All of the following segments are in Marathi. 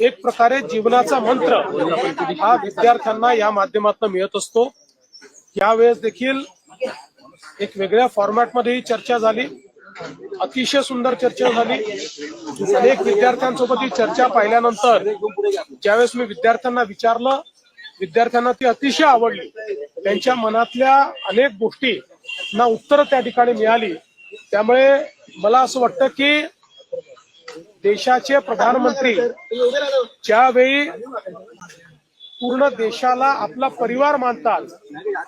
एक प्रकारे जीवनाचा मंत्र हा विद्यार्थ्यांना या माध्यमातून मिळत असतो। यावेळेस देखील एक वेगळ्या फॉर्मॅटमध्ये ही चर्चा झाली, अतिशय सुंदर चर्चा झाली। अनेक विद्यार्थ्यांसोबत ही चर्चा पाहिल्यानंतर ज्यावेळेस मी विद्यार्थ्यांना विचारलं, विद्यार्थ्यांना ती अतिशय आवडली। त्यांच्या मनातल्या अनेक गोष्टींना उत्तरं त्या ठिकाणी मिळाली। त्यामुळे मला असं वाटतं की देशाचे प्रधानमंत्री ज्यावेळी पूर्ण देशाला आपला परिवार मानतात,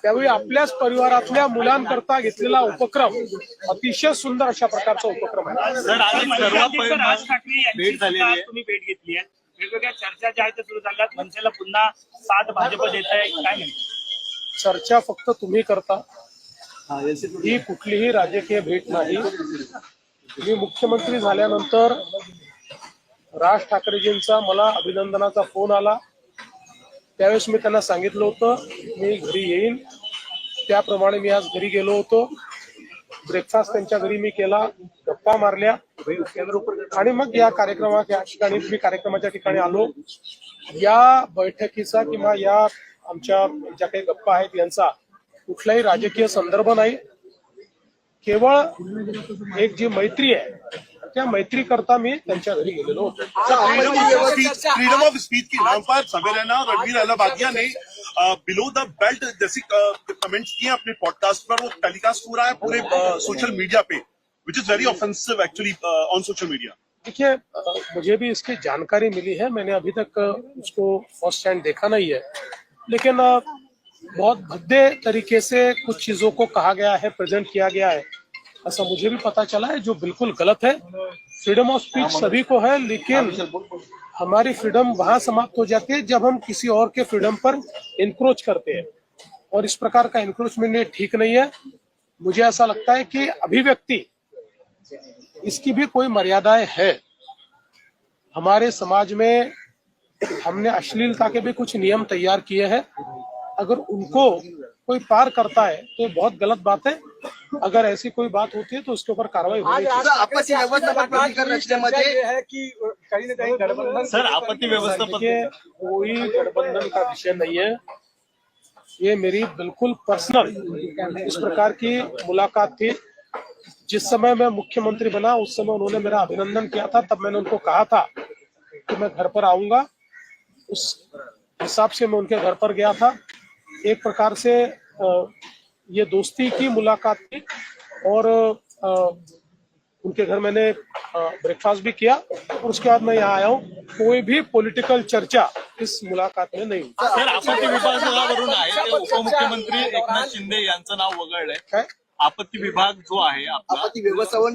त्यावेळी आपल्याच परिवारातल्या मुलांकरता घेतलेला उपक्रम अतिशय सुंदर अशा प्रकारचा उपक्रम आहे। सर, आज सर्वात राज ठाकरे यांची सुद्धा तुम्ही भेट घेतली आहे, वेगवेगळ्या चर्चा ज्या आहेत सुरू झाल्यात, मनसेला पुन्हा साथ भाजप देत आहे, काय म्हणते? चर्चा फक्त तुम्ही करता, ही कुठलीही राजकीय भेट नाही। मी मुख्यमंत्री झाल्यानंतर राज ठाकरेजींचा मला अभिनंदनाचा फोन आला। त्यावेळेस मी त्यांना सांगितलं होतं मी घरी येईन, त्याप्रमाणे मी आज घरी गेलो होतो। ब्रेकफास्ट त्यांच्या घरी मी केला, गप्पा मारल्या आणि मग या कार्यक्रमाच्या ठिकाणी आलो। या बैठकीचा किंवा या आमच्या ज्या काही गप्पा आहेत यांचा कुठलाही राजकीय संदर्भ नाही, केवळ एक जी मैत्री आहे त्या मैत्री करता मी त्यांच्या घरी गेलेलो होतो। फ्रीडम ऑफ स्पीच के नाम पर समीर रैना और रणवीर अहलावालिया ने बिलो द बेल्ट जैसे कमेंट्स किए अपने पॉडकास्ट पर, वो टेलीकास्ट हो रहा है पूरे social media pay, which is very offensive actually on social media. देखिए, मुझे भी इसकी जानकारी मिली है, मैंने अभी तक उसको फर्स्ट हैंड देखा नहीं है, लेकिन बहुत भद्दे तरीके से कुछ चीजों को कहा गया है, प्रेजेंट किया गया है, ऐसा मुझे भी पता चला है, जो बिल्कुल गलत है। फ्रीडम ऑफ स्पीच सभी को है, लेकिन हमारी फ्रीडम वहां समाप्त हो जाती है जब हम किसी और के फ्रीडम पर इंक्रोच करते हैं, और इस प्रकार का इंक्रोचमेंट ठीक नहीं है। मुझे ऐसा लगता है कि अभिव्यक्ति इसकी भी कोई मर्यादाएं है। हमारे समाज में हमने अश्लीलता के भी कुछ नियम तैयार किए हैं, अगर उनको कोई पार करता है तो बहुत गलत बात है। अगर ऐसी कोई बात होती है तो उसके ऊपर कार्रवाई होनी चाहिए। आपत्ती व्यवस्थापन प्राधिकरण रचनेमध्ये है कि कहीं ना कहीं गठबंधन, सर, आपत्ती व्यवस्थापन कोई गठबंधन का विषय नहीं है, ये मेरी बिल्कुल पर्सनल इस प्रकार की मुलाकात थी। जिस समय मैं मुख्यमंत्री बना उस समय उन्होंने मेरा अभिनंदन किया था, तब मैंने उनको कहा था कि मैं घर पर आऊंगा। उस हिसाब से मैं उनके घर पर गया था। एक प्रकार से ये दोस्ती की मुलाकात थी, और उनके घर मैंने ब्रेकफास्ट भी किया, और उसके बाद मैं यहाँ आया हूँ। कोई भी पॉलिटिकल चर्चा इस मुलाकात में नहीं हुई। सर, आपत्ती विभागावरून आहे ते उपमुख्यमंत्री एकनाथ शिंदे यांचं नाव वगळलंय। काय? आपत्ती विभाग जो आहे आपला आपत्ती व्यवस्थापन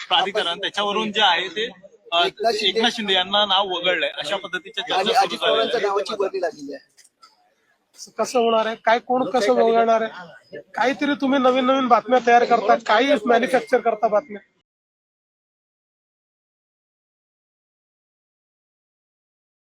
प्राधिकरण, त्याच्यावरून जे आहे ते एकनाथ शिंदे यांना नाव वगळलंय, अशा पद्धतीच्या आणि चर्चा अजित सुरू झालेल्या पवारांच्या आहेत। नावाची बदली लागलेली आहे। कसं होणार आहे, काय कोण कसं वगळणार आहे? काहीतरी तुम्ही नवीन नवीन बातम्या तयार करता, काही मॅन्युफॅक्चर करता बातम्या।